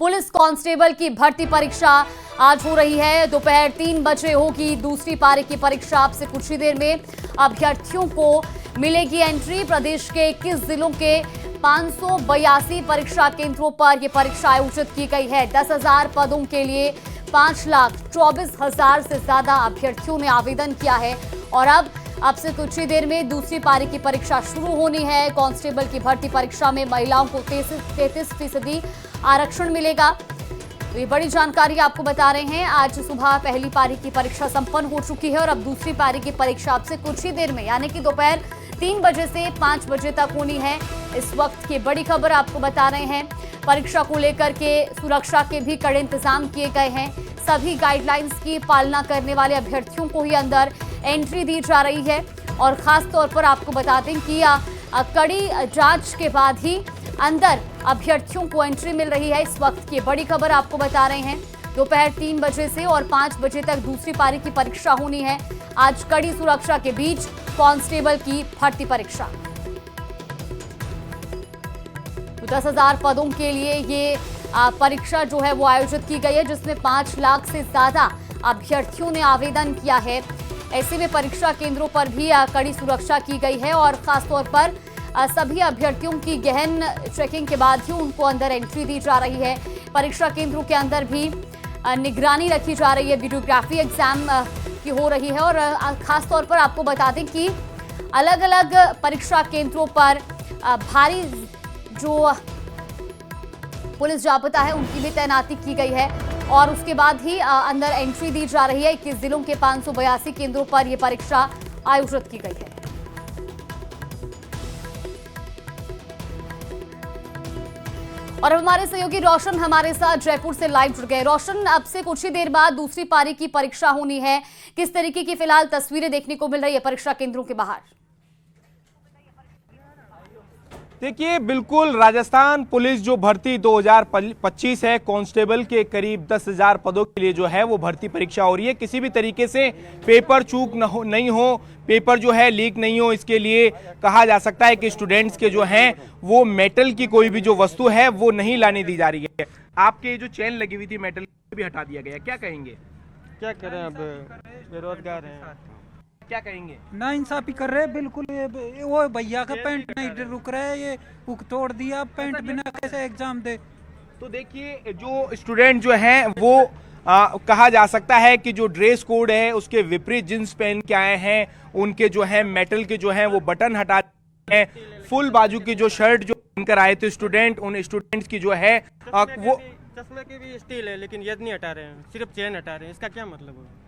Police constable की भर्ती परीक्षा आज हो रही है। दोपहर 3 बजे होगी दूसरी पारी की परीक्षा। आपसे कुछ ही देर में अभ्यर्थियों को मिलेगी एंट्री। प्रदेश के 21 जिलों के 582 परीक्षा केंद्रों पर यह परीक्षा आयोजित की गई है। 10,000 पदों के लिए 5,24,000 से ज्यादा अभ्यर्थियोयों ने आवेदन किया है और अब से कुछ ही देर में दूसरी पारी की परीक्षा शुरू होनी है। कांस्टेबल की भर्ती परीक्षा में महिलाओं को 33% आरक्षण मिलेगा। तो ये बड़ी जानकारी आपको बता रहे हैं। आज सुबह पहली पारी की परीक्षा संपन्न हो चुकी है और अब दूसरी पारी की परीक्षा आपसे कुछ ही देर में यानी कि दोपहर 3 बजे से 5 बजे तक होनी है। इस वक्त की बड़ी खबर आपको बता रहे हैं। परीक्षा को लेकर के सुरक्षा के भी कड़े इंतजाम किए गए हैं। सभी गाइडलाइंस की पालना करने वाले अभ्यर्थियों को ही अंदर एंट्री दी जा रही है और खास तौर पर आपको बता दें कि कड़ी जांच के बाद ही अंदर अभ्यर्थियों को एंट्री मिल रही है। इस वक्त की बड़ी खबर आपको बता रहे हैं। दोपहर 3 बजे से और 5 बजे तक दूसरी पारी की परीक्षा होनी है। आज कड़ी सुरक्षा के बीच कांस्टेबल की भर्ती परीक्षा। 10,000 पदों के लिए ये परीक्षा जो है वो आयोजित की गई है, जिसमें 5 लाख से ज्यादा अभ्यर्थियों ने आवेदन किया है। ऐसे में परीक्षा केंद्रों पर भी कड़ी सुरक्षा की गई है और खासतौर पर सभी अभ्यर्थियों की गहन चेकिंग के बाद ही उनको अंदर एंट्री दी जा रही है। परीक्षा केंद्रों के अंदर भी निगरानी रखी जा रही है। वीडियोग्राफी एग्जाम की हो रही है और खासतौर पर आपको बता दें कि अलग अलग परीक्षा केंद्रों पर भारी जो पुलिस जाब्ता है उनकी भी तैनाती की गई है और उसके बाद ही अंदर एंट्री दी जा रही है। 21 जिलों के 582 केंद्रों पर यह परीक्षा आयोजित की गई है। और अब हमारे सहयोगी रोशन हमारे साथ जयपुर से लाइव जुड़ गए। रोशन, अब से कुछ ही देर बाद दूसरी पारी की परीक्षा होनी है। किस तरीके की फिलहाल तस्वीरें देखने को मिल रही है परीक्षा केंद्रों के बाहर? देखिए, बिल्कुल राजस्थान पुलिस जो भर्ती 2025 है, कांस्टेबल के करीब 10,000 पदों के लिए जो है वो भर्ती परीक्षा हो रही है। किसी भी तरीके से पेपर चूक नहीं हो, पेपर जो है लीक नहीं हो, इसके लिए कहा जा सकता है कि स्टूडेंट्स के जो हैं वो मेटल की कोई भी जो वस्तु है वो नहीं लाने दी जा रही है। आपके जो चेन लगी हुई थी मेटल भी हटा दिया गया, क्या कहेंगे? क्या करें, अब बेरोजगार हैं, क्या कहेंगे? ना इंसाफी कर रहे हैं बिल्कुल। वो भैया का पैंट नहीं रुक रहा है, ये हुक तोड़ दिया। पैंट बिना कैसे एग्जाम दे? तो देखिए, जो स्टूडेंट जो हैं वो कहा जा सकता है कि जो ड्रेस कोड है उसके विपरीत जींस पहन के आए हैं। उनके जो है मेटल के जो है वो बटन हटा हैं। फुल बाजू की जो शर्ट जो पहनकर आए थे स्टूडेंट, उन स्टूडेंट्स की जो है वो चश्मे की भी स्टील है, लेकिन ये नहीं हटा रहे हैं, सिर्फ चेन हटा रहे हैं। इसका क्या मतलब है?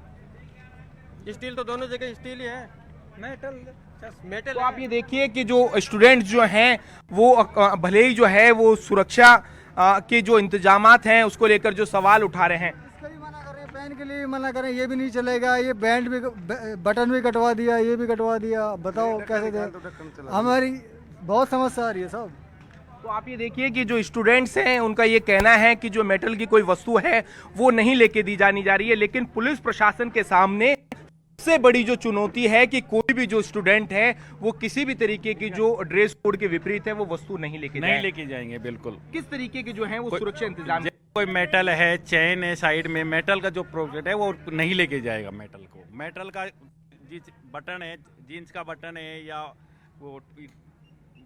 स्टील तो दोनों जगह स्टील ही है, मेटल। तो आप ये देखिए कि जो स्टूडेंट्स जो हैं वो भले ही जो है वो सुरक्षा के जो इंतजामात हैं उसको लेकर जो सवाल उठा रहे हैं। इसका भी मना कर रहे हैं, बैंड के लिए मना कर रहे हैं, ये भी नहीं चलेगा। ये बैंड भी, बटन भी कटवा दिया, ये भी कटवा दिया। बताओ कैसे दे? हमारी बहुत समस्या आ रही है सब। तो आप ये देखिए कि जो स्टूडेंट्स हैं उनका ये कहना है कि जो मेटल की कोई वस्तु है वो नहीं लेके दी जानी जा रही है, लेकिन पुलिस प्रशासन के सामने सबसे बड़ी जो चुनौती है कि कोई भी जो स्टूडेंट है वो किसी भी तरीके की जो ड्रेस कोड के विपरीत है वो वस्तु नहीं लेके जाएंगे। बिल्कुल। किस तरीके के जो है वो सुरक्षा इंतजाम? कोई मेटल है, चेन है साइड में, मेटल का जो प्रोडक्ट है वो नहीं लेके जाएगा। मेटल को, मेटल का बटन है, जीन्स का बटन है या वो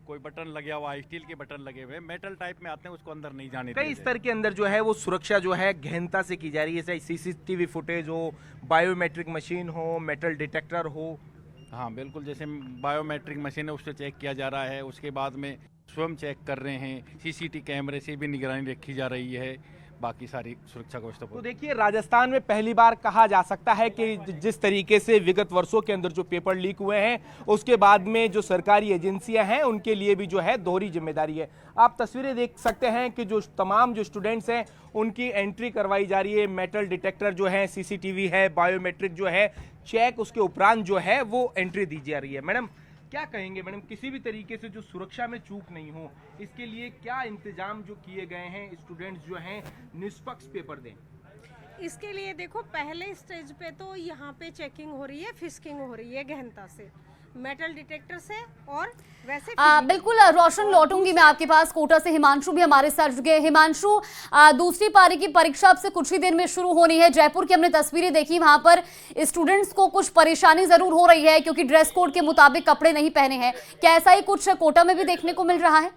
कोई बटन लगे हुआ, स्टील के बटन लगे हुए मेटल टाइप में आते हैं, उसको अंदर नहीं जाने कई स्तर के अंदर जो है वो सुरक्षा जो है गहनता से की जा रही है। चाहे सीसीटीवी फुटेज हो, बायोमेट्रिक मशीन हो, मेटल डिटेक्टर हो। हाँ बिल्कुल, जैसे बायोमेट्रिक मशीन है उससे चेक किया जा रहा है। उसके बाद में स्वयं चेक कर रहे हैं, सीसीटीवी कैमरे से भी निगरानी रखी जा रही है। बाकी सारी सुरक्षा व्यवस्था। तो देखिए, राजस्थान में पहली बार कहा जा सकता है कि जिस तरीके से विगत वर्षों के अंदर जो पेपर लीक हुए हैं उसके बाद में जो सरकारी एजेंसियां हैं उनके लिए भी जो है दोहरी जिम्मेदारी है। आप तस्वीरें देख सकते हैं कि जो तमाम जो स्टूडेंट्स हैं उनकी एंट्री करवाई जा रही है। मेटल डिटेक्टर जो है, सीसीटीवी है, बायोमेट्रिक जो है चेक, उसके उपरांत जो है वो एंट्री दी जा रही है। मैडम, क्या कहेंगे मैडम, किसी भी तरीके से जो सुरक्षा में चूक नहीं हो इसके लिए क्या इंतजाम जो किए गए हैं, स्टूडेंट्स जो हैं निष्पक्ष पेपर दें? इसके लिए देखो, पहले स्टेज पे तो यहाँ पे चेकिंग हो रही है, फिस्किंग हो रही है गहनता से। मेटल डिटेक्टर से और वैसे बिल्कुल रोशन, लौटूंगी मैं आपके पास। कोटा से हिमांशु भी हमारे साथ जुड़े। हिमांशु, दूसरी पारी की परीक्षा अब से कुछ ही देर में शुरू होनी है। जयपुर की हमने तस्वीरें देखी, वहां पर स्टूडेंट्स को कुछ परेशानी जरूर हो रही है क्योंकि ड्रेस कोड के मुताबिक कपड़े नहीं पहने हैं। क्या ऐसा ही कुछ कोटा में भी देखने को मिल रहा है?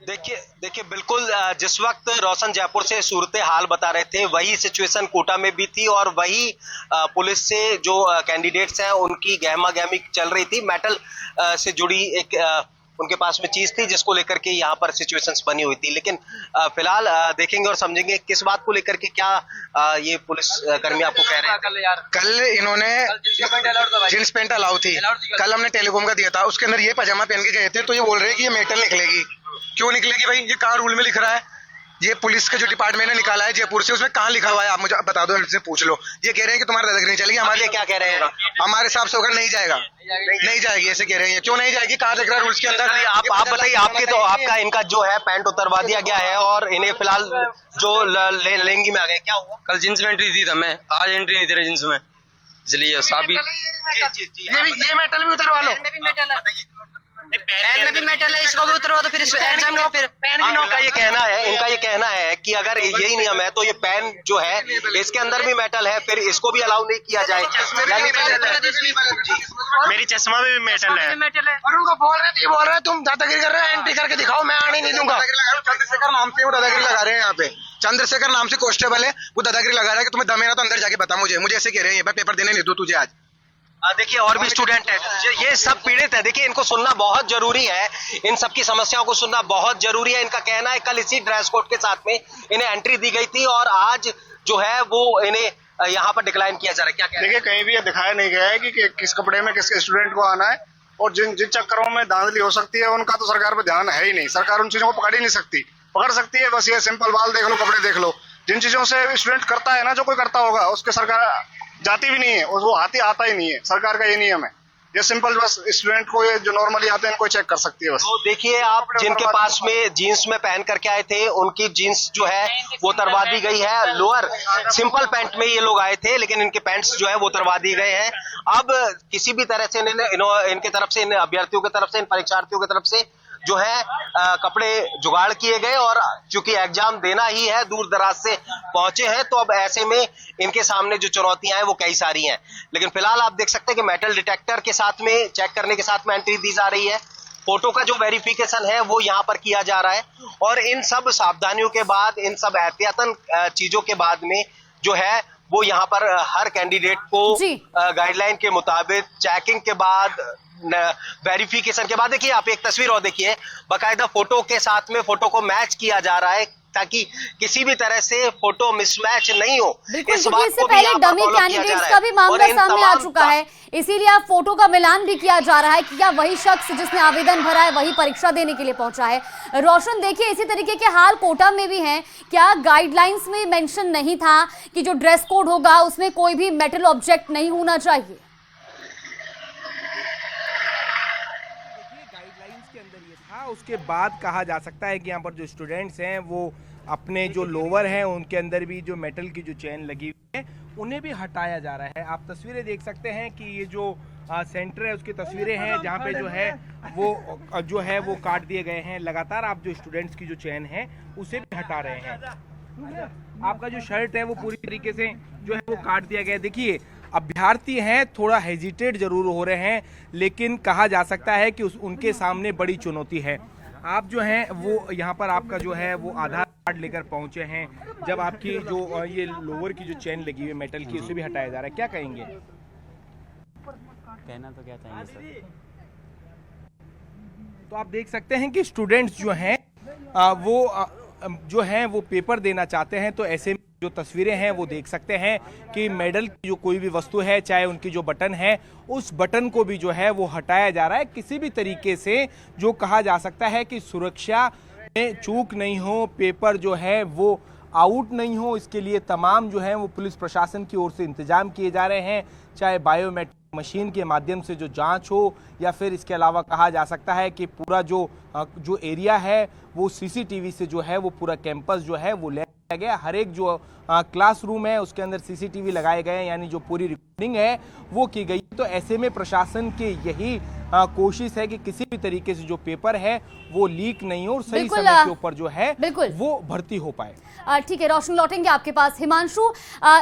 देखिए बिल्कुल जिस वक्त रोशन जयपुर से सूरत हाल बता रहे थे वही सिचुएशन कोटा में भी थी और वही पुलिस से जो कैंडिडेट्स हैं उनकी गहमा गहमी चल रही थी। मेटल से जुड़ी एक उनके पास में चीज थी जिसको लेकर के यहाँ पर सिचुएशंस बनी हुई थी। लेकिन फिलहाल देखेंगे और समझेंगे किस बात को लेकर के क्या ये पुलिस कर्मी आपको कह रहे हैं। कल इन्होंने जींस पैंट अलाउ थी, कल हमने टेलीकॉम का दिया था, उसके अंदर ये पजामा पहन के गए थे, तो ये बोल रहे हैं कि ये मेटल निकलेगी। क्यों निकलेगी भाई? ये कहाँ रूल में लिख रहा है? ये पुलिस के जो डिपार्टमेंट ने निकाला है जयपुर से, उसमें कहाँ लिखा हुआ है? आप मुझे बता दो, इनसे पूछ लो। ये कह रहे हैं कि तुम्हारा दादागिरी नहीं चलेगी। हमारे क्या कह रहे हैं? हमारे हिसाब से होकर नहीं जाएगा, नहीं जाएगी ऐसे कह रहे हैं। क्यों नहीं जाएगी? कहाँ लिख रहा है रूल्स के अंदर? आप बताइए, आपके तो आपका इनका जो है पैंट उतरवा दिया गया है और इन्हें फिलहाल जो लेंगी में आ गए। क्या हुआ? कल जींस में एंट्री दी था मैं, आज एंट्री नहीं दे रहे जींस में, इसलिए साबी ये मेटल भी उतरवा लो। पैन में भी मेटल है, इसको भी उतरवा दो, फिर एग्जाम लो। फिर इनका ये कहना है कि अगर यही नियम है तो ये पेन जो है इसके अंदर भी मेटल है, फिर इसको भी अलाउ नहीं किया जाए। मेरी चश्मा में भी मेटल है। और उनको बोल रहे तुम दादागिरी कर रहे हो, एंट्री करके दिखाओ, मैं आने नहीं दूंगा। चंद्रशेखर नाम से वो दादागिरी लगा रहे हैं यहाँ पे। चंद्रशेखर नाम से कांस्टेबल है, वो दादागिरी लगा रहा है कि तुम्हें दम है ना तो अंदर जाके बता मुझे ऐसे कह रहे हैं। मैं पेपर देने नहीं दूं तुझे आज। देखिए और भी स्टूडेंट है, ये सब पीड़ित है। देखिए इनको सुनना बहुत जरूरी है, इन सबकी समस्याओं को सुनना बहुत जरूरी है। इनका कहना है कल इसी ड्रेस कोड के साथ में इन्हें एंट्री दी गई थी और आज जो है वो इन्हें यहाँ पर डिक्लाइन किया जा रहा है। क्या कहना है? देखिए कहीं भी ये दिखाया नहीं गया है कि किस कपड़े में किस स्टूडेंट को आना है, और जिन चक्करों में धांधली हो सकती है उनका तो सरकार पर ध्यान है ही नहीं। सरकार उन चीजों को पकड़ ही नहीं सकती। पकड़ सकती है बस ये सिंपल बाल देख लो, कपड़े देख लो। जिन चीजों से स्टूडेंट करता है ना, जो कोई करता होगा उसके सरकार जाती भी नहीं है और वो हाथी आता ही नहीं है। सरकार का ये नियम है। ये सिंपल बस स्टूडेंट को ये जो नॉर्मली आते हैं इनको चेक कर सकती है बस। तो देखिए आप जिनके पास में जीन्स में पहन करके आए थे उनकी जीन्स जो है वो उतरवा दी गई है। लोअर सिंपल पैंट में ये लोग आए थे लेकिन इनके पैंट्स जो है वो उतरवा दिए गए हैं। अब किसी भी तरह से इनके तरफ से, इन अभ्यर्थियों की तरफ से, इन परीक्षार्थियों की तरफ से जो है कपड़े जुगाड़ किए गए और चूंकि एग्जाम देना ही है, दूर दराज से पहुंचे हैं, तो अब ऐसे में इनके सामने जो चुनौतियां हैं वो कई सारी हैं। लेकिन फिलहाल आप देख सकते हैं कि मेटल डिटेक्टर के साथ में चेक करने के साथ में एंट्री दी जा रही है। फोटो का जो वेरिफिकेशन है वो यहाँ पर किया जा रहा है और इन सब सावधानियों के बाद, इन सब एहतियातन चीजों के बाद में जो है वो यहाँ पर हर कैंडिडेट को गाइडलाइन के मुताबिक चेकिंग के बाद, वेरिफिकेशन के बाद, देखिए आप एक तस्वीर और देखिए, बाकायदा फोटो के साथ में फोटो को मैच किया जा रहा है ताकि किसी भी तरह से फोटो मिसमैच नहीं हो। इस बात इससे पहले डमी कैंडिडेट्स का भी मामला सामने आ चुका है, इसीलिए अब फोटो का मिलान भी किया जा रहा है कि क्या वही शख्स जिसने आवेदन भरा है वही परीक्षा देने के लिए पहुंचा है। रोशन, देखिए इसी तरीके के हाल कोटा में भी हैं। क्या गाइडलाइंस में मेंशन नहीं था कि जो ड्रेस कोड होगा उसमें कोई भी मेटल ऑब्जेक्ट नहीं होना चाहिए? उसके बाद कहा जा सकता है कि यहाँ पर जो स्टूडेंट्स हैं वो अपने जो लोअर हैं उनके अंदर भी जो मेटल की जो चेन लगी हुई है उन्हें भी हटाया जा रहा है। आप तस्वीरें देख सकते हैं कि ये जो सेंटर है उसकी तस्वीरें हैं जहाँ पे जो है वो काट दिए गए हैं। लगातार आप जो स्टूडेंट्स की जो चेन है उसे भी हटा रहे हैं। आपका जो शर्ट है वो पूरी तरीके से जो है वो काट दिया गया है। देखिए अभ्यर्थी हैं, थोड़ा हेजिटेट जरूर हो रहे हैं, लेकिन कहा जा सकता है कि उनके सामने बड़ी चुनौती है। आप जो हैं वो यहाँ पर आपका जो है वो आधार कार्ड लेकर पहुंचे हैं, जब आपकी जो ये लोअर की जो चेन लगी हुई है मेटल की उसे भी हटाया जा रहा है। क्या कहेंगे? कहना तो क्या चाहेंगे सर। तो आप देख सकते हैं कि स्टूडेंट्स जो हैं वो पेपर देना चाहते हैं, तो ऐसे जो तस्वीरें हैं वो देख सकते हैं कि मेडल की जो कोई भी वस्तु है, चाहे उनकी जो बटन है, उस बटन को भी जो है वो हटाया जा रहा है किसी भी तरीके से, जो कहा जा सकता है कि सुरक्षा में चूक नहीं हो, पेपर जो है वो आउट नहीं हो, इसके लिए तमाम जो है वो पुलिस प्रशासन की ओर से इंतजाम किए जा रहे हैं। चाहे बायोमेट्रिक मशीन के माध्यम से जो जांच हो या फिर इसके अलावा कहा जा सकता है कि पूरा जो एरिया है वो सीसीटीवी से जो है वो पूरा कैंपस जो है वो ले गया। हर एक जो क्लासरूम है उसके अंदर सीसीटीवी लगाए गए हैं, यानी जो पूरी रिकॉर्डिंग है वो की गई। तो ऐसे में प्रशासन की यही कोशिश है कि किसी भी तरीके से जो पेपर है वो लीक नहीं हो और सही समय के ऊपर जो है वो भर्ती हो पाए। ठीक है, रोशन लौटेंगे आपके पास। हिमांशु,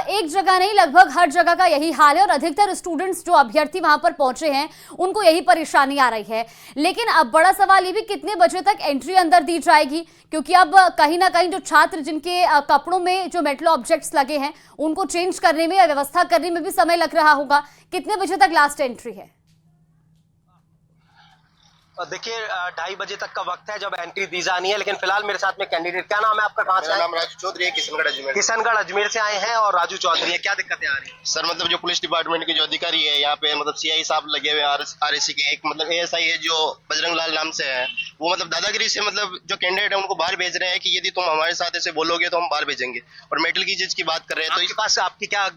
एक जगह नहीं लगभग हर जगह का यही हाल है और अधिकतर स्टूडेंट्स जो अभ्यर्थी वहां पर पहुंचे हैं उनको यही परेशानी आ रही है। लेकिन अब बड़ा सवाल ये भी कितने बजे तक एंट्री अंदर दी जाएगी, क्योंकि अब कहीं ना कहीं जो छात्र जिनके कपड़ों में जो मेटल ऑब्जेक्ट्स लगे हैं उनको चेंज करने में या व्यवस्था करने में भी समय लग रहा होगा। कितने बजे तक लास्ट एंट्री है? देखिए 2:30 बजे तक का वक्त है जब एंट्री दी जानी है, लेकिन फिलहाल मेरे साथ में कैंडिडेट, क्या नाम है आपका, कहाँ से? नाम राजू चौधरी है, किशनगढ़ अजमेर से आए हैं। और राजू चौधरी है, क्या दिक्कतें आ रही है? सर मतलब जो पुलिस डिपार्टमेंट के जो अधिकारी है यहाँ पे, मतलब सीआई साहब लगे हुए आरएसी के, एक मतलब एएसआई है जो बजरंग लाल नाम से है, वो मतलब दादागिरी से मतलब जो कैंडिडेट है उनको बाहर भेज रहे हैं कि यदि तुम हमारे साथ ऐसे बोलोगे तो हम बाहर भेजेंगे। और मेटल की चीज की बात कर रहे हैं तो आपके पास आपकी क्या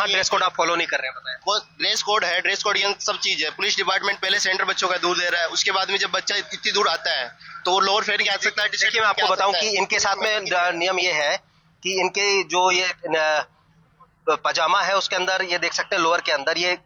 ड्रेस कोड आप फॉलो नहीं कर रहे हैं? बताएं। वो ड्रेस कोड है, ड्रेस कोड ये सब चीज है। पुलिस डिपार्टमेंट पहले सेंटर बच्चों का दूर दे रहा है, उसके बाद में जब बच्चा इतनी दूर आता है तो वो लोअर फेयर आ सकता है। देखिए मैं आपको बताऊं कि इनके साथ में नियम ये है कि इनके जो ये पजामा है उसके अंदर ये देख सकते हैं, लोअर के अंदर ये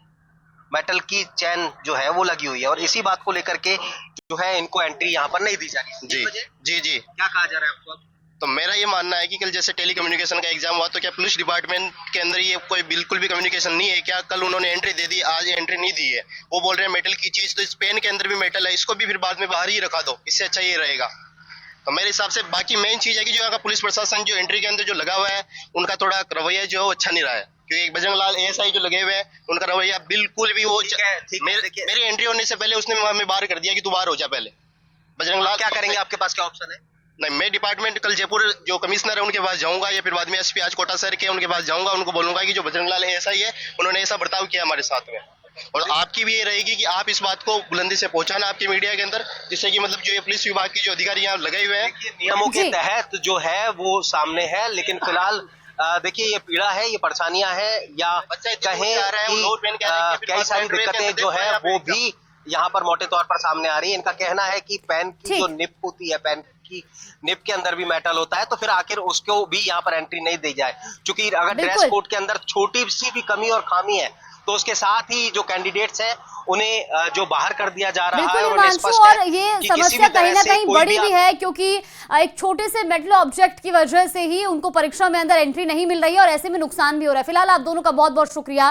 मेटल की चैन जो है वो लगी हुई है और इसी बात को लेकर के जो है इनको एंट्री यहाँ पर नहीं दी जा रही। जी क्या कहा जा रहा है आपको? तो मेरा ये मानना है कि कल जैसे टेली कम्युनिकेशन का एग्जाम हुआ तो क्या पुलिस डिपार्टमेंट के अंदर ये कोई बिल्कुल भी कम्युनिकेशन नहीं है क्या? कल उन्होंने एंट्री दे दी, आज एंट्री नहीं दी है। वो बोल रहे हैं मेटल की चीज, तो इस पेन के अंदर भी मेटल है, इसको भी फिर बाद में बाहर ही रखा दो, इससे अच्छा ये रहेगा। तो मेरे हिसाब से बाकी मेन चीज है कि जो यहाँ का पुलिस प्रशासन जो एंट्री के अंदर जो लगा हुआ है उनका थोड़ा रवैया जो अच्छा नहीं रहा है, क्योंकि बजरंग लाल एएसआई जो लगे हुए हैं उनका रवैया बिल्कुल भी वो मेरी एंट्री होने से पहले उसने हमें बाहर कर दिया कि तू बाहर हो जा पहले। बजरंग लाल क्या करेंगे? आपके पास क्या ऑप्शन है? नहीं, मैं डिपार्टमेंट कल जयपुर जो कमिश्नर है उनके पास जाऊंगा या फिर बाद में एसपी आज कोटा सर के उनके पास जाऊंगा, उनको बोलूंगा कि जो बजरंग लाल एएसआई है उन्होंने ऐसा बर्ताव किया हमारे साथ में। और आपकी भी ये रहेगी कि आप इस बात को बुलंदी से पहुंचाना आपकी मीडिया के अंदर, जिससे कि मतलब जो ये पुलिस विभाग के जो अधिकारी यहाँ लगे हुए हैं नियमों के तहत जो है वो सामने है। लेकिन फिलहाल देखिए ये पीड़ा है, ये परेशानियां हैं या कहें कि कई सारी दिक्कतें जो है वो भी यहाँ पर मोटे तौर पर सामने आ रही है। इनका कहना है कि पेन की जो निप होती है, पेन की निप के अंदर भी मेटल होता है, तो फिर आखिर उसको भी यहाँ पर एंट्री नहीं दी जाए, क्योंकि अगर ड्रेस कोड के अंदर छोटी सी भी कमी और खामी है तो उसके साथ ही जो कैंडिडेट्स हैं उन्हें जो बाहर कर दिया जा रहा है। और ये समस्या कहीं ना कहीं बड़ी भी है, क्योंकि एक छोटे से मेटल ऑब्जेक्ट की वजह से ही उनको परीक्षा में अंदर एंट्री नहीं मिल रही है और ऐसे में नुकसान भी हो रहा है। फिलहाल आप दोनों का बहुत बहुत शुक्रिया।